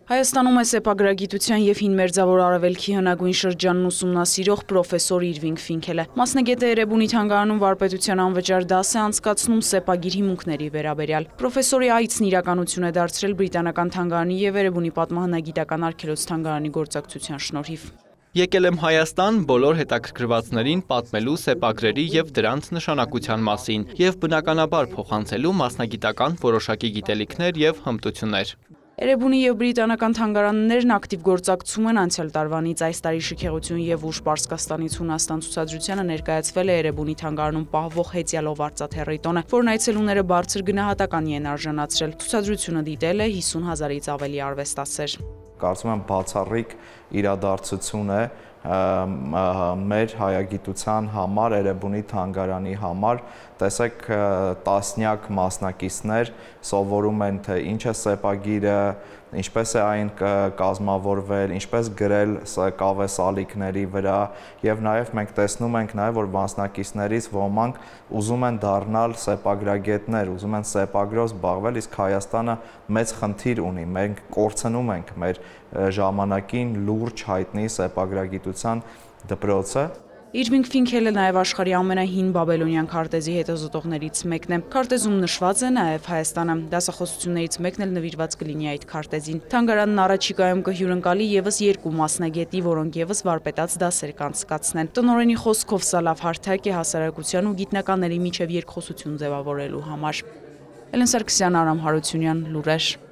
Հայաստանում է սեպագրագիտության և հին մերձավոր արևելքի հնագույն շրջանն ուսումնասիրող պրոֆեսոր Իրվինգ Ֆինքելը։ Մասնագետը Էրեբունի թանգարանում վարպետության անվճար դաս է անցկացնում սեպագիր հիմունքների վերաբերյալ։ Պրոֆեսորի այցն իրականություն է դարձրել Բրիտանական թանգարանի և Էրեբունի պատմահնագիտական արգելոց թանգարանի գործակցության շնորհիվ։ Եկել եմ Հայաստան բոլոր հետաքրքրվածներին պատմելու սեպագրերի և դրանց նշանակության մասին և բնականաբար փոխանցելու մասնագիտական որոշակի գիտելիքներ և հմտություններ։ Էրեբունի և Բրիտանական թանգարաններն ակտիվ գործակցում են անցյալ տարվանից այս տարի շքեղություն և ուժ Պարսկաստանից Հունաստան ցուցադրությանը ներկայացվել է Էրեբունի թանգարանում պահվող հեծյալով արծաթեռի տոնը, որն այցելուները բարձր գնահատականի են արժանացրել։ Ցուցադրությունը դիտել է 50 000-ից ավելի արվեստասեր։ Կարծում եմ բացառիկ իրադարձություն է մեր հայագիտության համար, Էրեբունի թանգարանի համար։ Տեսեք, տասնյակ մասնակիցներ սովորում են, թե ինչ է սեպագիրը, ինչպես է այն կազմավորվել, ինչպես գրել կավե սալիկների վրա, եւ նաեւ մենք տեսնում ենք նաեւ, որ մասնակիցներից ոմանք ուզում են դառնալ սեպագրագետներ, ուզում են սեպագրով զբաղվել, իսկ Հայաստանը մեծ խնդիր ունի։ Մենք կորցնում ենք մեր ժամանակին լուրջ հայտնի սեպագրագիտության դպրոցը։ Իրվինգ Ֆինքելը նաև աշխարհի ամենահին բաբելոնյան քարտեզի հետազոտողներից մեկն է։ Քարտեզում նշված է նաև Հայաստանը։ Դասախոսություններից մեկն էլ նվիրված կլինի այդ քարտեզին։ Թանգարանն առաջիկայում կհյուրընկալի եւս 2 մասնագետի, որոնք եւս վարպետաց դասեր կանցկացնեն։ Տնօրենի խոսքով սա լավ հարթակ է հասարակության ու գիտնականների միջև երկխոսություն ձևավորելու համար։ Էլեն Սարգսյան, Արամ Հարությունյան, Լուրեր։